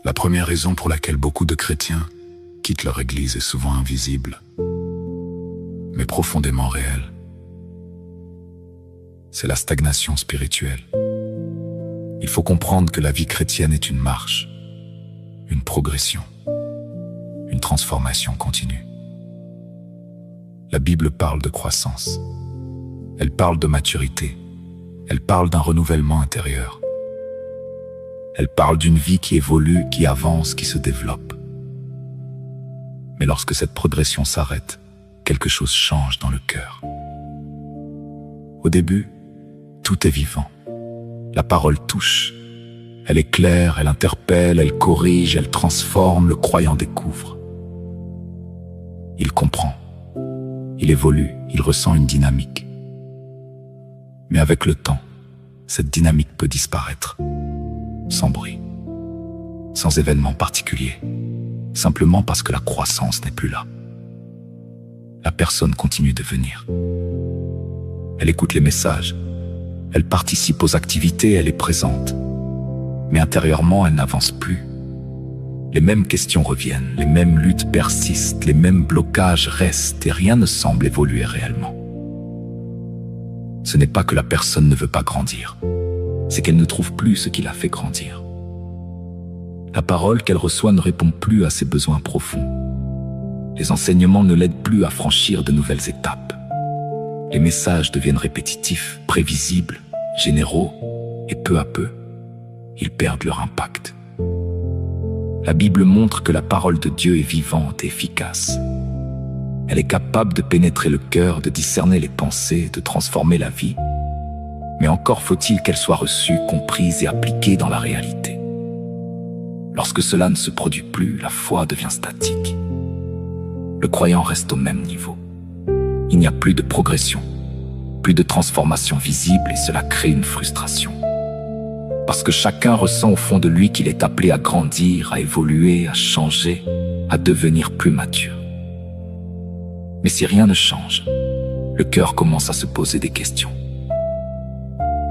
La première raison pour laquelle beaucoup de chrétiens quittent leur église est souvent invisible, mais profondément réelle. C'est la stagnation spirituelle. Il faut comprendre que la vie chrétienne est une marche, une progression, une transformation continue. La Bible parle de croissance. Elle parle de maturité. Elle parle d'un renouvellement intérieur. Elle parle d'une vie qui évolue, qui avance, qui se développe. Mais lorsque cette progression s'arrête, quelque chose change dans le cœur. Au début, tout est vivant. La parole touche. Elle éclaire, elle interpelle, elle corrige, elle transforme, le croyant découvre. Il comprend. Il évolue, il ressent une dynamique. Mais avec le temps, cette dynamique peut disparaître. Sans bruit, sans événement particulier, simplement parce que la croissance n'est plus là. La personne continue de venir. Elle écoute les messages, elle participe aux activités, elle est présente. Mais intérieurement, elle n'avance plus. Les mêmes questions reviennent, les mêmes luttes persistent, les mêmes blocages restent et rien ne semble évoluer réellement. Ce n'est pas que la personne ne veut pas grandir, c'est qu'elle ne trouve plus ce qui la fait grandir. La parole qu'elle reçoit ne répond plus à ses besoins profonds. Les enseignements ne l'aident plus à franchir de nouvelles étapes. Les messages deviennent répétitifs, prévisibles, généraux, et peu à peu, ils perdent leur impact. La Bible montre que la parole de Dieu est vivante et efficace. Elle est capable de pénétrer le cœur, de discerner les pensées, de transformer la vie. Mais encore faut-il qu'elle soit reçue, comprise et appliquée dans la réalité. Lorsque cela ne se produit plus, la foi devient statique. Le croyant reste au même niveau. Il n'y a plus de progression, plus de transformation visible et cela crée une frustration. Parce que chacun ressent au fond de lui qu'il est appelé à grandir, à évoluer, à changer, à devenir plus mature. Mais si rien ne change, le cœur commence à se poser des questions.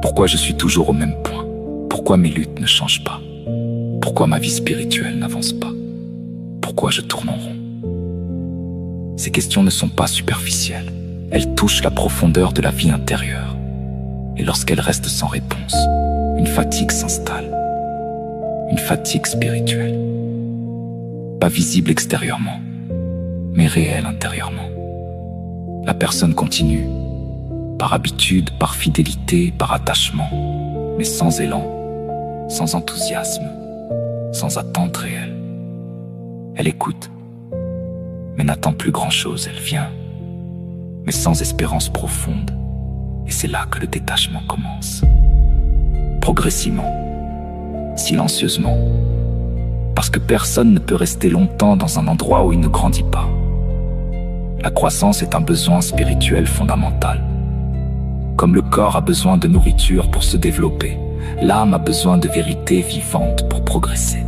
Pourquoi je suis toujours au même point? Pourquoi mes luttes ne changent pas? Pourquoi ma vie spirituelle n'avance pas? Pourquoi je tourne en rond? Ces questions ne sont pas superficielles. Elles touchent la profondeur de la vie intérieure. Et lorsqu'elles restent sans réponse, une fatigue s'installe. Une fatigue spirituelle. Pas visible extérieurement, mais réelle intérieurement. La personne continue, par habitude, par fidélité, par attachement, mais sans élan, sans enthousiasme, sans attente réelle. Elle écoute, mais n'attend plus grand-chose, elle vient, mais sans espérance profonde. Et c'est là que le détachement commence. Progressivement, silencieusement, parce que personne ne peut rester longtemps dans un endroit où il ne grandit pas. La croissance est un besoin spirituel fondamental. Comme le corps a besoin de nourriture pour se développer, l'âme a besoin de vérité vivante pour progresser.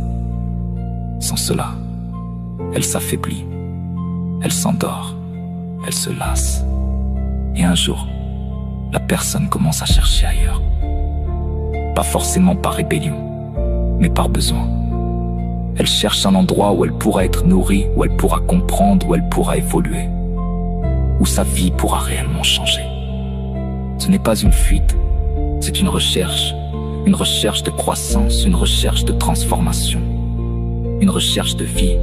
Sans cela, elle s'affaiblit, elle s'endort, elle se lasse. Et un jour, la personne commence à chercher ailleurs. Pas forcément par rébellion, mais par besoin. Elle cherche un endroit où elle pourra être nourrie, où elle pourra comprendre, où elle pourra évoluer, où sa vie pourra réellement changer. Ce n'est pas une fuite, c'est une recherche de croissance, une recherche de transformation, une recherche de vie.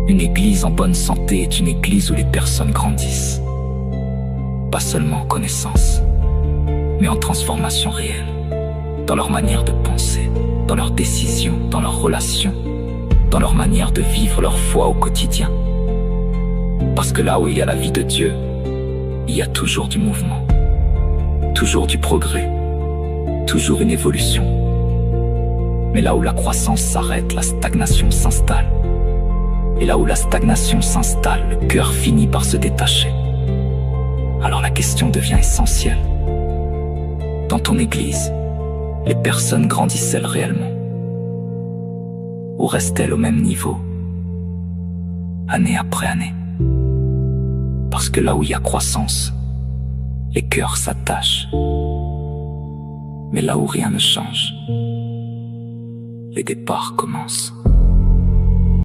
Une église en bonne santé est une église où les personnes grandissent, pas seulement en connaissance, mais en transformation réelle, dans leur manière de penser, dans leurs décisions, dans leurs relations, dans leur manière de vivre leur foi au quotidien. Parce que là où il y a la vie de Dieu, il y a toujours du mouvement, toujours du progrès, toujours une évolution. Mais là où la croissance s'arrête, la stagnation s'installe. Et là où la stagnation s'installe, le cœur finit par se détacher. Alors la question devient essentielle. Dans ton église, les personnes grandissent-elles réellement? Ou restent-elles au même niveau, année après année? Parce que là où il y a croissance, les cœurs s'attachent. Mais là où rien ne change, les départs commencent.